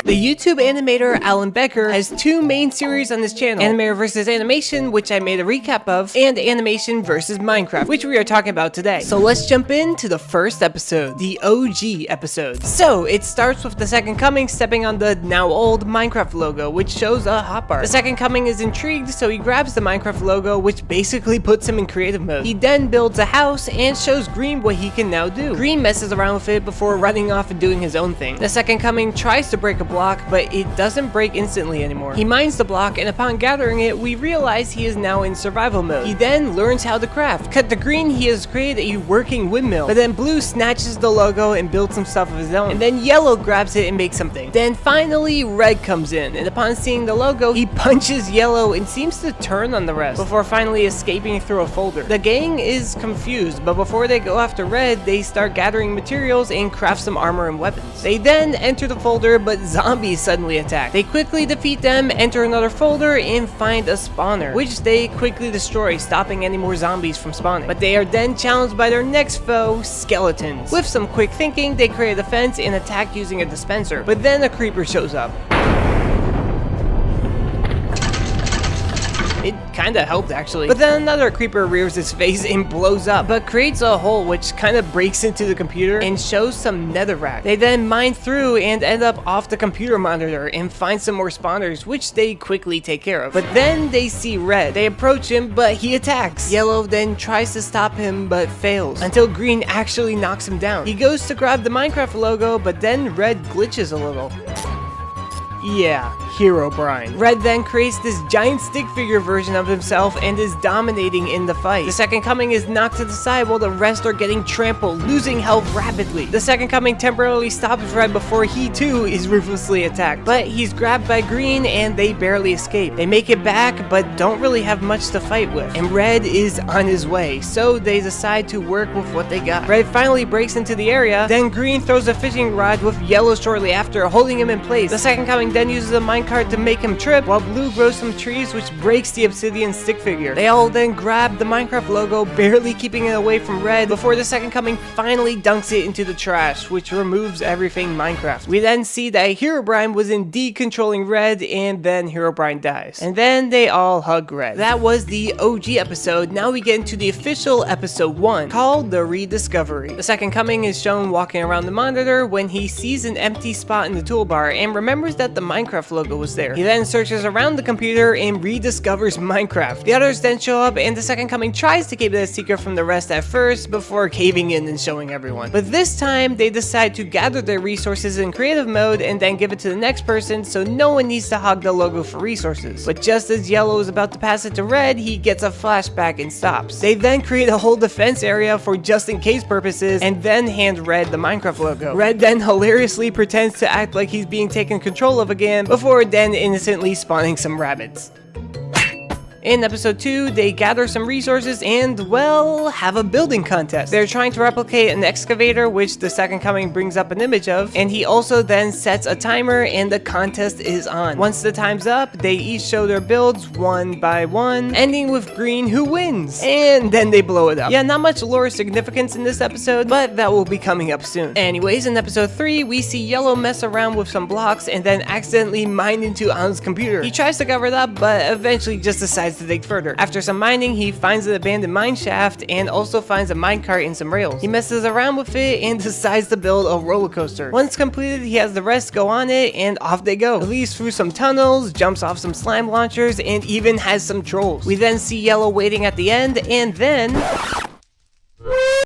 The YouTube animator Alan Becker has two main series on this channel, Animator vs. Animation, which I made a recap of, and Animation vs. Minecraft, which we are talking about today. So let's jump into the first episode, the OG episode. So it starts with the Second Coming stepping on the now old Minecraft logo, which shows a hotbar. The Second Coming is intrigued, so he grabs the Minecraft logo, which basically puts him in creative mode. He then builds a house and shows Green what he can now do. Green messes around with it before running off and doing his own thing. The Second Coming tries to break a block, but it doesn't break instantly anymore. He mines the block, and upon gathering it, we realize he is now in survival mode. He then learns how to craft. Cut to Green, he has created a working windmill, but then Blue snatches the logo and builds some stuff of his own. And then Yellow grabs it and makes something. Then finally, Red comes in, and upon seeing the logo, he punches Yellow and seems to turn on the rest, before finally escaping through a folder. The gang is confused, but before they go after Red, they start gathering materials and craft some armor and weapons. They then enter the folder, but zombies suddenly attack. They quickly defeat them, enter another folder, and find a spawner, which they quickly destroy, stopping any more zombies from spawning. But they are then challenged by their next foe, skeletons. With some quick thinking, they create a fence and attack using a dispenser, but then a creeper shows up. It kinda helped actually. But then another creeper rears its face and blows up, but creates a hole which kinda breaks into the computer and shows some netherrack. They then mine through and end up off the computer monitor and find some more spawners, which they quickly take care of. But then they see Red. They approach him, but he attacks. Yellow then tries to stop him, but fails, until Green actually knocks him down. He goes to grab the Minecraft logo, but then Red glitches a little. Yeah, Herobrine. Red then creates this giant stick figure version of himself and is dominating in the fight. The Second Coming is knocked to the side while the rest are getting trampled, losing health rapidly. The Second Coming temporarily stops Red before he too is ruthlessly attacked, but he's grabbed by Green and they barely escape. They make it back, but don't really have much to fight with, and Red is on his way, so they decide to work with what they got. Red finally breaks into the area, then Green throws a fishing rod with Yellow shortly after, holding him in place. The Second Coming then uses a minecart to make him trip, while Blue grows some trees, which breaks the obsidian stick figure. They all then grab the Minecraft logo, barely keeping it away from Red, before the Second Coming finally dunks it into the trash, which removes everything Minecraft. We then see that Herobrine was indeed controlling Red, and then Herobrine dies. And then they all hug Red. That was the OG episode. Now we get into the official episode 1, called The Rediscovery. The Second Coming is shown walking around the monitor when he sees an empty spot in the toolbar and remembers that the Minecraft logo was there. He then searches around the computer and rediscovers Minecraft. The others then show up, and the Second Coming tries to keep it a secret from the rest at first before caving in and showing everyone. But this time they decide to gather their resources in creative mode and then give it to the next person, so no one needs to hog the logo for resources. But just as Yellow is about to pass it to Red, he gets a flashback and stops. They then create a whole defense area for just in case purposes and then hand Red the Minecraft logo. Red then hilariously pretends to act like he's being taken control of again, before then innocently spawning some rabbits. In episode 2, they gather some resources and, well, have a building contest. They're trying to replicate an excavator, which the Second Coming brings up an image of, and he also then sets a timer and the contest is on. Once the time's up, they each show their builds one by one, ending with Green, who wins. And then they blow it up. Yeah, not much lore significance in this episode, but that will be coming up soon. Anyways, in episode 3, we see Yellow mess around with some blocks and then accidentally mine into Alan's computer. He tries to cover it up, but eventually just decides to dig further. After some mining, he finds an abandoned mine shaft and also finds a minecart and some rails. He messes around with it and decides to build a roller coaster. Once completed, he has the rest go on it and off they go. It leads through some tunnels, jumps off some slime launchers, and even has some trolls. We then see Yellow waiting at the end, and then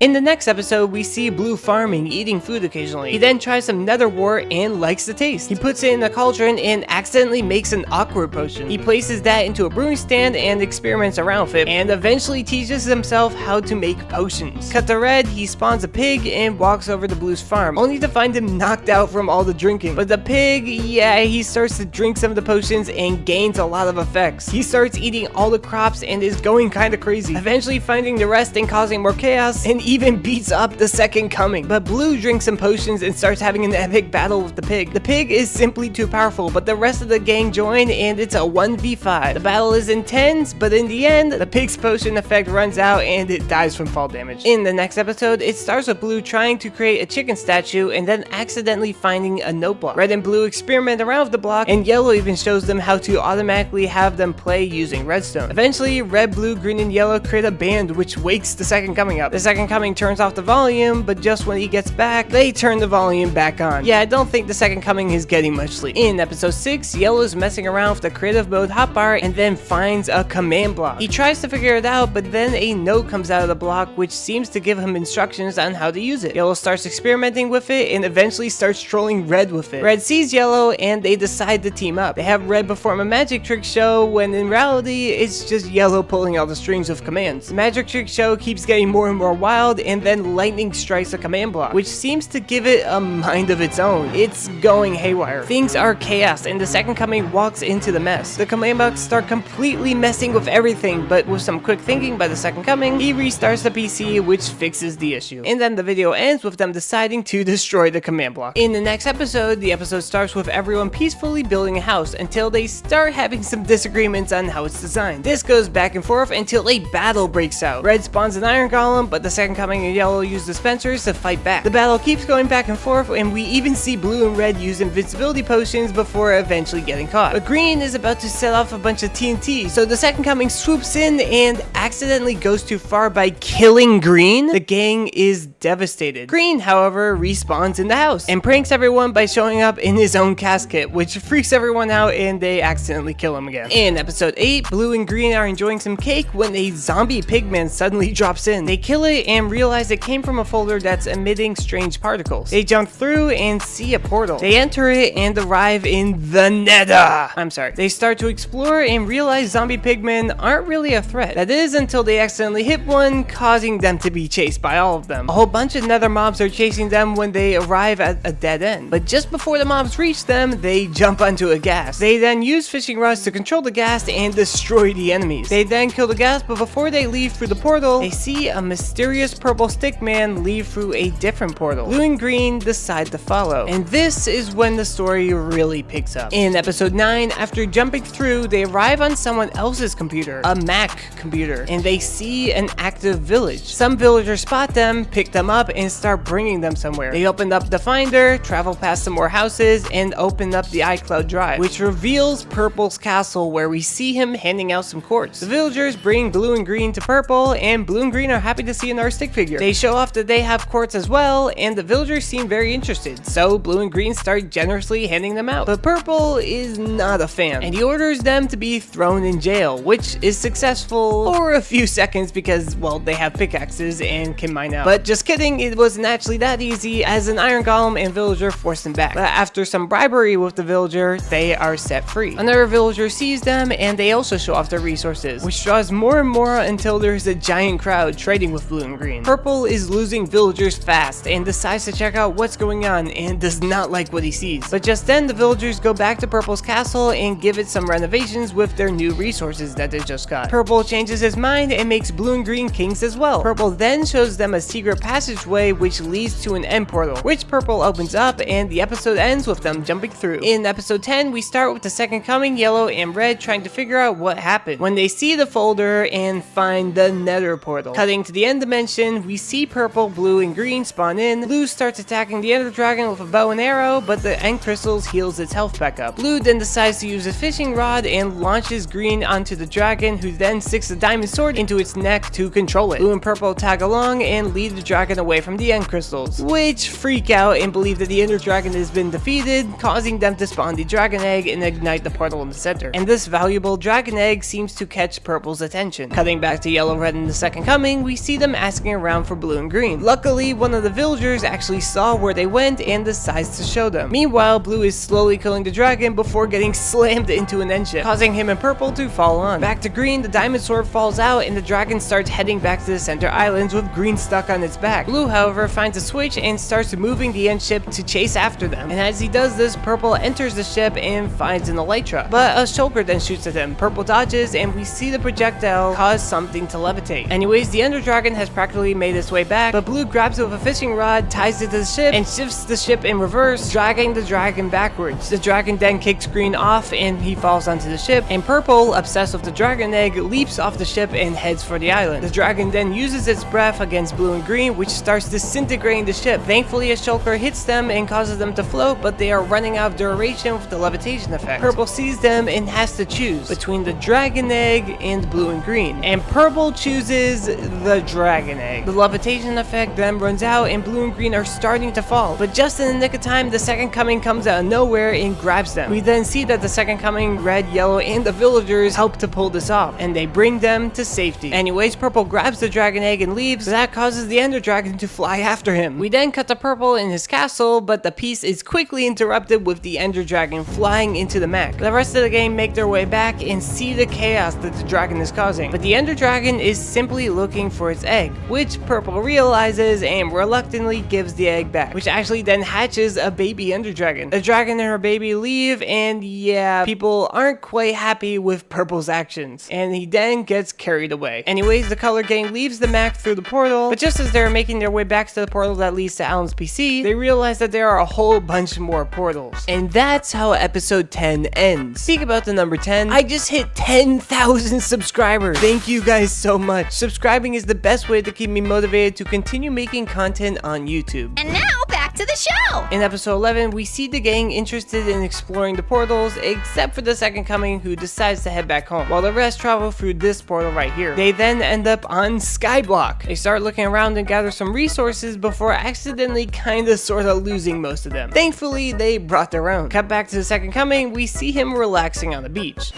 in the next episode, we see Blue farming, eating food occasionally. He then tries some nether wart and likes the taste. He puts it in a cauldron and accidentally makes an awkward potion. He places that into a brewing stand and experiments around with it, and eventually teaches himself how to make potions. Cut to Red, he spawns a pig and walks over to Blue's farm, only to find him knocked out from all the drinking. But the pig, yeah, he starts to drink some of the potions and gains a lot of effects. He starts eating all the crops and is going kinda crazy, eventually finding the rest and causing more chaos, and even beats up the second coming. But Blue drinks some potions and starts having an epic battle with the pig. The pig is simply too powerful, but the rest of the gang join and it's a 1v5. The battle is intense, but in the end, the pig's potion effect runs out and it dies from fall damage. In the next episode, it starts with Blue trying to create a chicken statue and then accidentally finding a note block. Red and Blue experiment around with the block, and Yellow even shows them how to automatically have them play using redstone. Eventually, Red, Blue, Green, and Yellow create a band which wakes the second coming up. The second coming turns off the volume, but just when he gets back, they turn the volume back on. Yeah, I don't think the second coming is getting much sleep. In episode 6, Yellow is messing around with the creative mode hotbar and then finds a command block. He tries to figure it out, but then a note comes out of the block which seems to give him instructions on how to use it. Yellow starts experimenting with it and eventually starts trolling Red with it. Red sees Yellow and they decide to team up. They have Red perform a magic trick show when in reality it's just Yellow pulling all the strings of commands. The magic trick show keeps getting more and more wild, and then lightning strikes a command block, which seems to give it a mind of its own. It's going haywire. Things are chaos and the second coming walks into the mess. The command blocks start completely messing with everything, but with some quick thinking by the second coming, he restarts the PC, which fixes the issue. And then the video ends with them deciding to destroy the command block. In the next episode, the episode starts with everyone peacefully building a house until they start having some disagreements on how it's designed. This goes back and forth until a battle breaks out. Red spawns an iron golem, but the second coming and Yellow use dispensers to fight back. The battle keeps going back and forth, and we even see Blue and Red use invincibility potions before eventually getting caught. But Green is about to set off a bunch of TNT, so the second coming swoops in and accidentally goes too far by killing Green. The gang is devastated. Green, however, respawns in the house and pranks everyone by showing up in his own casket, which freaks everyone out and they accidentally kill him again. In episode 8, Blue and Green are enjoying some cake when a zombie pigman suddenly drops in. They kill it and realize it came from a folder that's emitting strange particles. They jump through and see a portal. They enter it and arrive in the Nether. They start to explore and realize zombie pigmen aren't really a threat. That is until they accidentally hit one, causing them to be chased by all of them. A whole bunch of Nether mobs are chasing them when they arrive at a dead end. But just before the mobs reach them, they jump onto a ghast. They then use fishing rods to control the ghast and destroy the enemies. They then kill the ghast, but before they leave through the portal, they see a mysterious purple stick man leave through a different portal. Blue and Green decide to follow. And this is when the story really picks up. In episode 9, after jumping through, they arrive on someone else's computer, a Mac computer, and they see an active village. Some villagers spot them, pick them up, and start bringing them somewhere. They open up the finder, travel past some more houses, and open up the iCloud drive, which reveals Purple's castle, where we see him handing out some quartz. The villagers bring Blue and Green to Purple, and Blue and Green are happy to see another stick figure. They show off that they have quartz as well, and the villagers seem very interested, so Blue and Green start generously handing them out. But Purple is not a fan, and he orders them to be thrown in jail, which is successful for a few seconds because, well, they have pickaxes and can mine out. But just kidding, it wasn't actually that easy, as an iron golem and villager forced them back. But after some bribery with the villager, they are set free. Another villager sees them, and they also show off their resources, which draws more and more until there's a giant crowd trading with Blue and Green. Purple is losing villagers fast and decides to check out what's going on and does not like what he sees. But just then, the villagers go back to Purple's castle and give it some renovations with their new resources that they just got. Purple changes his mind and makes Blue and Green kings as well. Purple then shows them a secret passageway which leads to an end portal, which Purple opens up, and the episode ends with them jumping through. In episode 10, we start with the second coming, Yellow and Red, trying to figure out what happened when they see the folder and find the Nether portal. Cutting to the end dimension, we see Purple, Blue, and Green spawn in. Blue starts attacking the Ender Dragon with a bow and arrow, but the end crystals heals its health back up. Blue then decides to use a fishing rod and launches Green onto the dragon, who then sticks a diamond sword into its neck to control it. Blue and Purple tag along and lead the dragon away from the end crystals, which freak out and believe that the Ender Dragon has been defeated, causing them to spawn the dragon egg and ignite the portal in the center. And this valuable dragon egg seems to catch Purple's attention. Cutting back to Yellow, Red, and the second coming, we see them asking around for Blue and Green. Luckily, one of the villagers actually saw where they went and decides to show them. Meanwhile, Blue is slowly killing the dragon before getting slammed into an end ship, causing him and Purple to fall on. Back to Green, the diamond sword falls out and the dragon starts heading back to the center islands with Green stuck on its back. Blue, however, finds a switch and starts moving the end ship to chase after them. And as he does this, Purple enters the ship and finds an elytra. But a shulker then shoots at him. Purple dodges and we see the projectile cause something to levitate. Anyways, the Ender Dragon has practically successfully made its way back, but Blue grabs it with a fishing rod, ties it to the ship, and shifts the ship in reverse, dragging the dragon backwards. The dragon then kicks Green off and he falls onto the ship, and Purple, obsessed with the dragon egg, leaps off the ship and heads for the island. The dragon then uses its breath against Blue and Green, which starts disintegrating the ship. Thankfully, a shulker hits them and causes them to float, but they are running out of duration with the levitation effect. Purple sees them and has to choose between the dragon egg and Blue and Green, and Purple chooses the dragon egg. The levitation effect then runs out and Blue and Green are starting to fall, but just in the nick of time, the second coming comes out of nowhere and grabs them. We then see that the second coming, Red, Yellow, and the villagers help to pull this off, and they bring them to safety. Anyways, Purple grabs the dragon egg and leaves. That causes the Ender Dragon to fly after him. We then cut to Purple in his castle, but the piece is quickly interrupted with the Ender Dragon flying into the mech. The rest of the game make their way back and see the chaos that the dragon is causing, but the Ender Dragon is simply looking for its egg, which Purple realizes and reluctantly gives the egg back, which actually then hatches a baby Ender Dragon. The dragon and her baby leave, and yeah, people aren't quite happy with Purple's actions, and he then gets carried away. Anyways, the color gang leaves the mech through the portal, but just as they're making their way back to the portal that leads to Alan's PC, they realize that there are a whole bunch more portals. And that's how episode 10 ends. Speak about the number 10, I just hit 10,000 subscribers. Thank you guys so much. Subscribing is the best way to keep me motivated to continue making content on YouTube. And now back to the show! In episode 11, we see the gang interested in exploring the portals, except for the second coming who decides to head back home, while the rest travel through this portal right here. They then end up on Skyblock. They start looking around and gather some resources before accidentally kinda sorta losing most of them. Thankfully, they brought their own. Cut back to the second coming, we see him relaxing on the beach.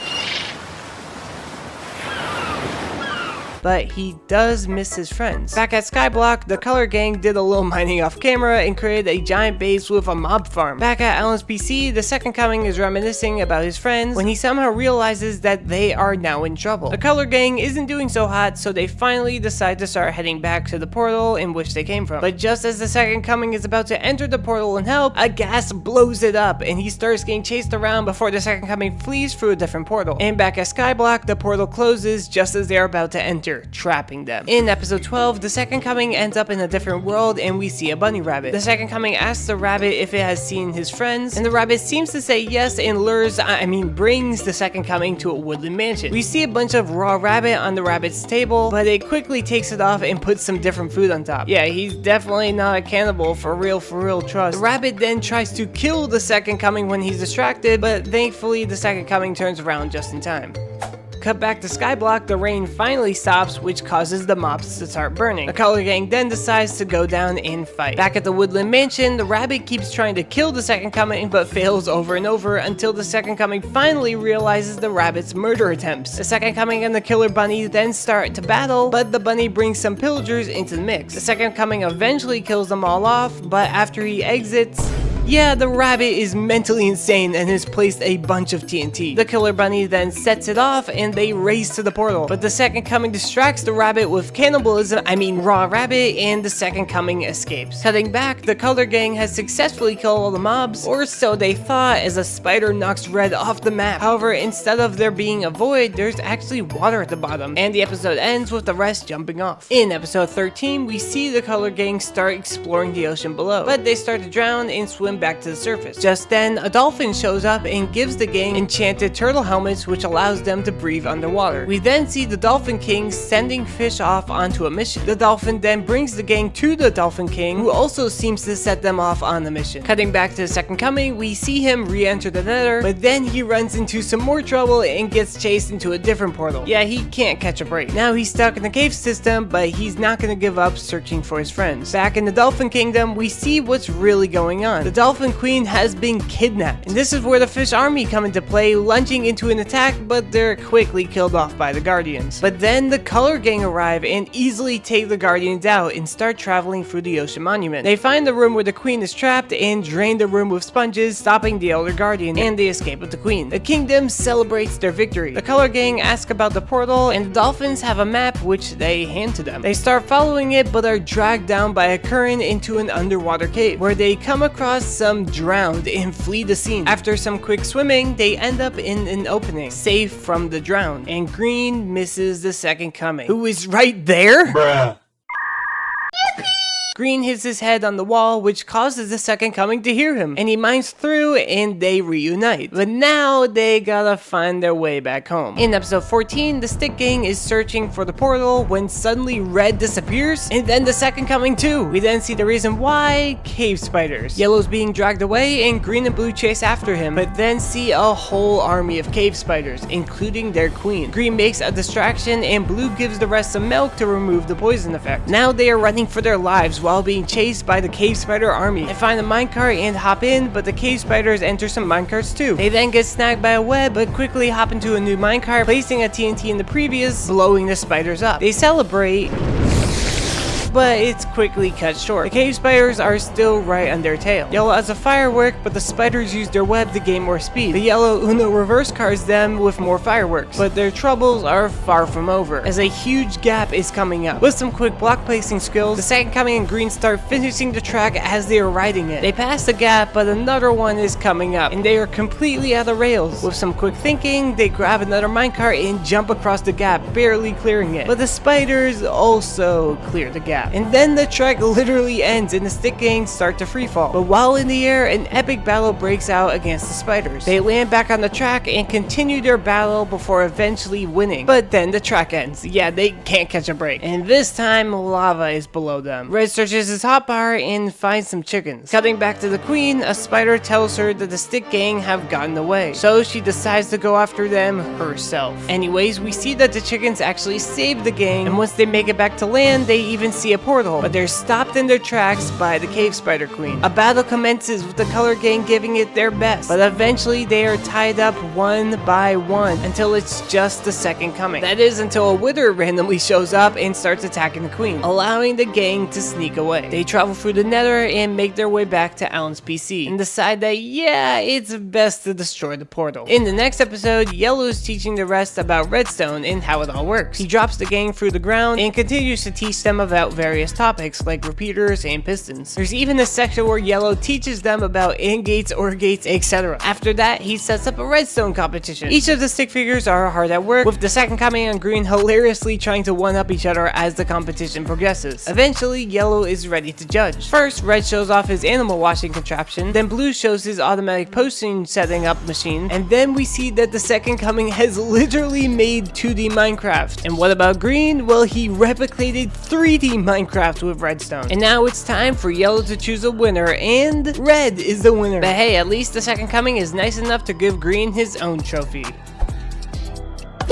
But he does miss his friends. Back at Skyblock, the color gang did a little mining off camera and created a giant base with a mob farm. Back at Alan's PC, the second coming is reminiscing about his friends when he somehow realizes that they are now in trouble. The color gang isn't doing so hot, so they finally decide to start heading back to the portal in which they came from. But just as the second coming is about to enter the portal and help, a gas blows it up and he starts getting chased around before the second coming flees through a different portal. And back at Skyblock, the portal closes just as they are about to enter, trapping them. In episode 12, the second coming ends up in a different world and we see a bunny rabbit. The second coming asks the rabbit if it has seen his friends, and the rabbit seems to say yes and brings the second coming to a woodland mansion. We see a bunch of raw rabbit on the rabbit's table, but it quickly takes it off and puts some different food on top. Yeah, he's definitely not a cannibal for real trust. The rabbit then tries to kill the second coming when he's distracted, but thankfully the second coming turns around just in time. Cut back to Skyblock, the rain finally stops, which causes the mobs to start burning. The color gang then decides to go down and fight. Back at the Woodland Mansion, the rabbit keeps trying to kill the second coming, but fails over and over until the second coming finally realizes the rabbit's murder attempts. The second coming and the killer bunny then start to battle, but the bunny brings some pillagers into the mix. The second coming eventually kills them all off, but after he exits, yeah, the rabbit is mentally insane and has placed a bunch of TNT. The killer bunny then sets it off and they race to the portal. But the second coming distracts the rabbit with raw rabbit, and the second coming escapes. Cutting back, the color gang has successfully killed all the mobs, or so they thought, as a spider knocks Red off the map. However, instead of there being a void, there's actually water at the bottom, and the episode ends with the rest jumping off. In episode 13, we see the color gang start exploring the ocean below, but they start to drown and swim back to the surface. Just then, a dolphin shows up and gives the gang enchanted turtle helmets, which allows them to breathe underwater. We then see the Dolphin King sending fish off onto a mission. The dolphin then brings the gang to the Dolphin King, who also seems to set them off on the mission. Cutting back to the second coming, we see him re-enter the Nether, but then he runs into some more trouble and gets chased into a different portal. Yeah, he can't catch a break. Now he's stuck in the cave system, but he's not gonna give up searching for his friends. Back in the Dolphin Kingdom, we see what's really going on. The Dolphin Queen has been kidnapped, and this is where the fish army come into play, launching into an attack, but they're quickly killed off by the guardians. But then the color gang arrive and easily take the guardians out and start traveling through the ocean monument. They find the room where the queen is trapped and drain the room with sponges, stopping the elder guardian and the escape of the queen. The kingdom celebrates their victory. The color gang ask about the portal, and the dolphins have a map which they hand to them. They start following it, but are dragged down by a current into an underwater cave, where they come across some drowned and flee the scene. After some quick swimming, they end up in an opening, safe from the drowned, and Green misses the second coming, who is right there? Bruh. Green hits his head on the wall, which causes the second coming to hear him, and he mines through and they reunite. But now they gotta find their way back home. In episode 14, the Stick Gang is searching for the portal when suddenly Red disappears, and then the second coming too. We then see the reason why: cave spiders. Yellow's being dragged away and Green and Blue chase after him, but then see a whole army of cave spiders, including their queen. Green makes a distraction and Blue gives the rest some milk to remove the poison effect. Now they are running for their lives while being chased by the cave spider army. They find a minecart and hop in, but the cave spiders enter some minecarts too. They then get snagged by a web, but quickly hop into a new minecart, placing a TNT in the previous, blowing the spiders up. They celebrate, but it's quickly cut short. The cave spiders are still right on their tail. Yellow has a firework, but the spiders use their web to gain more speed. The yellow Uno reverse cards them with more fireworks, but their troubles are far from over, as a huge gap is coming up. With some quick block placing skills, the second coming and Green start finishing the track as they are riding it. They pass the gap, but another one is coming up, and they are completely out of rails. With some quick thinking, they grab another minecart and jump across the gap, barely clearing it. But the spiders also clear the gap. And then the track literally ends and the Stick Gang start to freefall. But while in the air, an epic battle breaks out against the spiders. They land back on the track and continue their battle before eventually winning. But then the track ends. Yeah, they can't catch a break. And this time, lava is below them. Red searches his hotbar and finds some chickens. Cutting back to the queen, a spider tells her that the Stick Gang have gotten away. So she decides to go after them herself. Anyways, we see that the chickens actually save the gang, and once they make it back to land, they even see a portal, but they're stopped in their tracks by the cave spider queen. A battle commences with the color gang giving it their best, but eventually they are tied up one by one until it's just the second coming. That is, until a wither randomly shows up and starts attacking the queen, allowing the gang to sneak away. They travel through the Nether and make their way back to Alan's PC and decide that yeah, it's best to destroy the portal. In the next episode, Yellow is teaching the rest about Redstone and how it all works. He drops the gang through the ground and continues to teach them about various topics like repeaters and pistons. There's even a section where Yellow teaches them about AND gates, OR gates, etc. After that, he sets up a redstone competition. Each of the stick figures are hard at work, with the second coming and Green hilariously trying to one-up each other as the competition progresses. Eventually, Yellow is ready to judge. First, Red shows off his animal washing contraption, then Blue shows his automatic potion setting up machine, and then we see that the second coming has literally made 2D Minecraft. And what about Green? Well, he replicated 3D Minecraft with Redstone. And now it's time for Yellow to choose a winner, and Red is the winner. But hey, at least the second coming is nice enough to give Green his own trophy.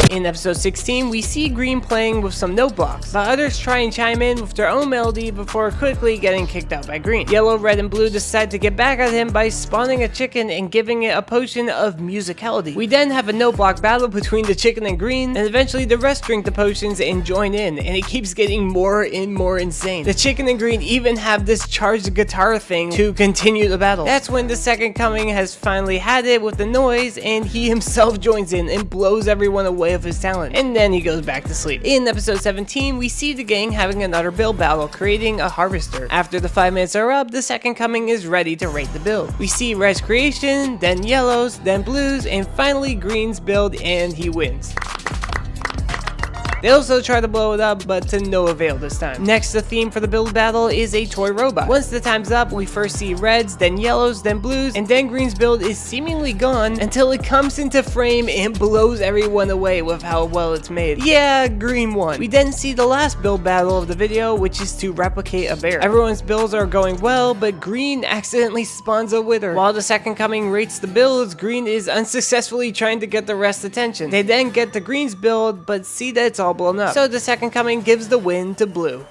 In episode 16, we see Green playing with some note blocks, but others try and chime in with their own melody before quickly getting kicked out by Green. Yellow, Red, and Blue decide to get back at him by spawning a chicken and giving it a potion of musicality. We then have a note block battle between the chicken and Green, and eventually the rest drink the potions and join in, and it keeps getting more and more insane. The chicken and Green even have this charged guitar thing to continue the battle. That's when the second coming has finally had it with the noise, and he himself joins in and blows everyone away of his talent, and then he goes back to sleep. In episode 17, we see the gang having another build battle, creating a harvester. After the 5 minutes are up, the second coming is ready to rate the build. We see Red's creation, then Yellow's, then Blue's, and finally Green's build, and he wins. They also try to blow it up, but to no avail this time. Next, the theme for the build battle is a toy robot. Once the time's up, we first see Red's, then Yellow's, then Blue's, and then Green's build is seemingly gone until it comes into frame and blows everyone away with how well it's made. Yeah, Green won. We then see the last build battle of the video, which is to replicate a bear. Everyone's builds are going well, but Green accidentally spawns a wither. While the second coming rates the builds, Green is unsuccessfully trying to get the rest's attention. They then get the Green's build, but see that it's all blown up. So the second coming gives the win to Blue.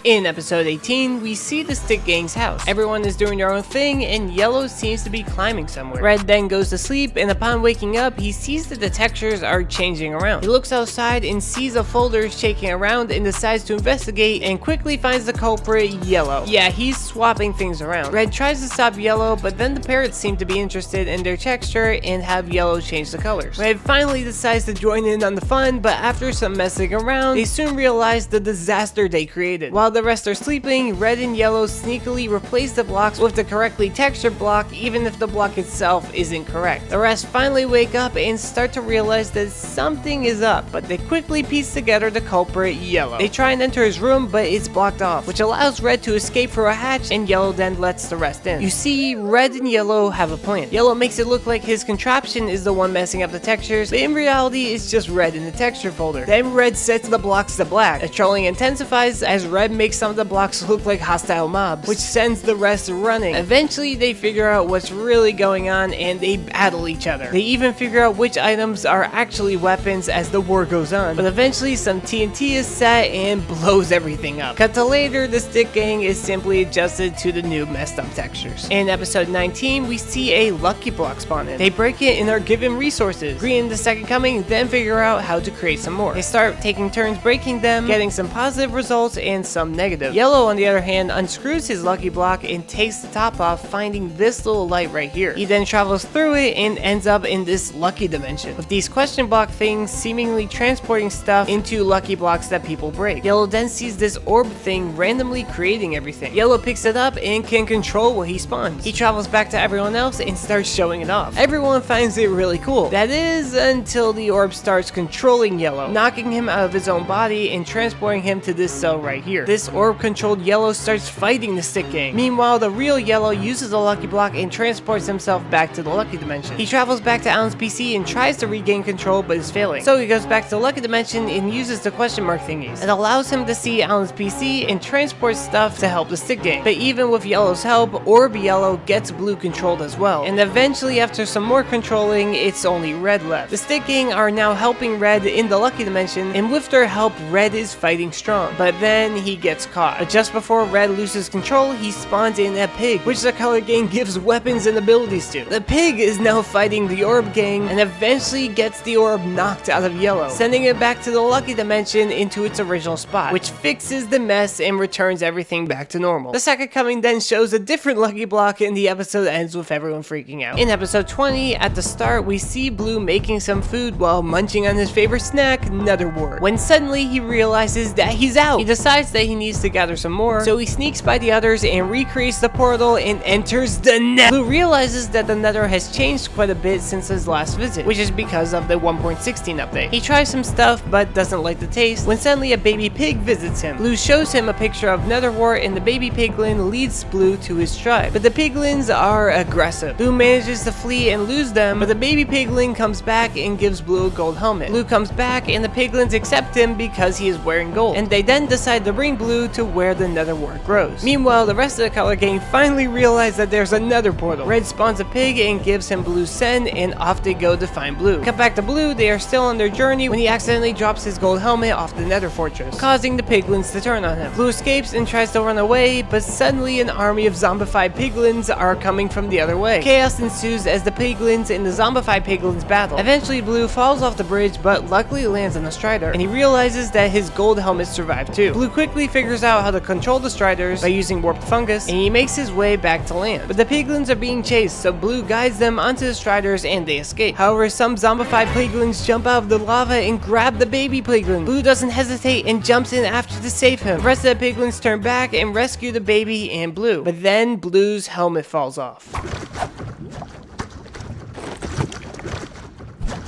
In episode 18, we see the Stick Gang's house. Everyone is doing their own thing, and Yellow seems to be climbing somewhere. Red then goes to sleep, and upon waking up, he sees that the textures are changing around. He looks outside and sees a folder shaking around and decides to investigate and quickly finds the culprit, Yellow. Yeah, he's swapping things around. Red tries to stop Yellow, but then the parrots seem to be interested in their texture and have Yellow change the colors. Red finally decides to join in on the fun, but after some messing around, they soon realize the disaster they created. While the rest are sleeping, red and yellow sneakily replace the blocks with the correctly textured block, even if the block itself isn't correct. The rest finally wake up and start to realize that something is up, but they quickly piece together the culprit, yellow. They try and enter his room, but it's blocked off, which allows red to escape through a hatch, and yellow then lets the rest in. You see, red and yellow have a plan. Yellow makes it look like his contraption is the one messing up the textures, but in reality it's just red in the texture folder. Then red sets the blocks to black. The trolling intensifies as red makes some of the blocks look like hostile mobs, which sends the rest running. Eventually they figure out what's really going on and they battle each other. They even figure out which items are actually weapons as the war goes on, but eventually some TNT is set and blows everything up. Cut to later, the stick gang is simply adjusted to the new messed up textures. In episode 19, we see a lucky block spawn in. They break it and are given resources. Green and the second coming then figure out how to create some more. They start taking turns breaking them, getting some positive results and some negative. Yellow, on the other hand, unscrews his lucky block and takes the top off, finding this little light right here. He then travels through it and ends up in this lucky dimension, with these question block things seemingly transporting stuff into lucky blocks that people break. Yellow then sees this orb thing randomly creating everything. Yellow picks it up and can control what he spawns. He travels back to everyone else and starts showing it off. Everyone finds it really cool. That is, until the orb starts controlling Yellow, knocking him out of his own body and transporting him to this cell right here. This orb-controlled Yellow starts fighting the stick gang. Meanwhile, the real Yellow uses a lucky block and transports himself back to the lucky dimension. He travels back to Alan's PC and tries to regain control but is failing. So he goes back to the lucky dimension and uses the question mark thingies. It allows him to see Alan's PC and transports stuff to help the stick gang. But even with Yellow's help, Orb Yellow gets blue controlled as well. And eventually, after some more controlling, it's only red left. The stick gang are now helping red in the lucky dimension, and with their help, red is fighting strong. But then he gets caught. But just before red loses control, he spawns in a pig, which the color gang gives weapons and abilities to. The pig is now fighting the orb gang and eventually gets the orb knocked out of Yellow, sending it back to the lucky dimension into its original spot, which fixes the mess and returns everything back to normal. The second coming then shows a different lucky block and the episode ends with everyone freaking out. In episode 20, at the start, we see Blue making some food while munching on his favorite snack, Nether wart, when suddenly he realizes that he's out. He decides that he needs to gather some more, so he sneaks by the others and recreates the portal and enters the Nether. Blue realizes that the Nether has changed quite a bit since his last visit, which is because of the 1.16 update. He tries some stuff but doesn't like the taste when suddenly a baby pig visits him. Blue shows him a picture of Nether wart and the baby piglin leads Blue to his tribe. But the piglins are aggressive. Blue manages to flee and lose them, but the baby piglin comes back and gives Blue a gold helmet. Blue comes back and the piglins accept him because he is wearing gold, and they then decide to bring Blue to where the Nether wart grows. Meanwhile, the rest of the color gang finally realize that there's another portal. Red spawns a pig and gives him Blue's send, and off they go to find Blue. Cut back to Blue, they are still on their journey when he accidentally drops his gold helmet off the Nether fortress, causing the piglins to turn on him. Blue escapes and tries to run away, but suddenly an army of zombified piglins are coming from the other way. Chaos ensues as the piglins and the zombified piglins battle. Eventually, Blue falls off the bridge, but luckily lands on a strider, and he realizes that his gold helmet survived too. Blue quickly figures out how to control the striders by using warped fungus, and he makes his way back to land. But the piglins are being chased, so Blue guides them onto the striders and they escape. However, some zombified piglins jump out of the lava and grab the baby piglin. Blue doesn't hesitate and jumps in after to save him. The rest of the piglins turn back and rescue the baby and Blue, but then Blue's helmet falls off.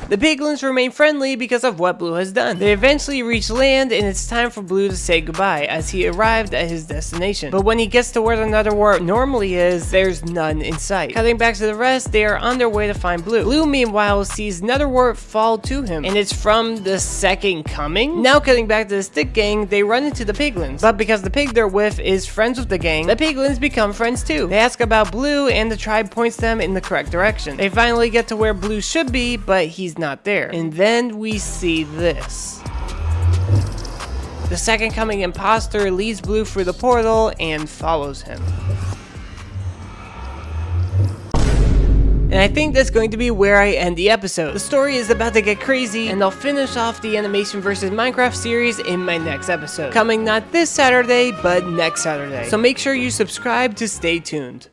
The piglins remain friendly because of what Blue has done. They eventually reach land and it's time for Blue to say goodbye as he arrived at his destination. But when he gets to where the Nether wart normally is, there's none in sight. Cutting back to the rest, they are on their way to find Blue. Blue meanwhile sees Nether wart fall to him, and it's from the second coming? Now cutting back to the stick gang, they run into the piglins. But because the pig they're with is friends with the gang, the piglins become friends too. They ask about Blue and the tribe points them in the correct direction. They finally get to where Blue should be, but he's not there. And then we see this. The second coming imposter leads Blue through the portal and follows him. And I think that's going to be where I end the episode. The story is about to get crazy, and I'll finish off the Animation vs. Minecraft series in my next episode. Coming not this Saturday, but next Saturday. So make sure you subscribe to stay tuned.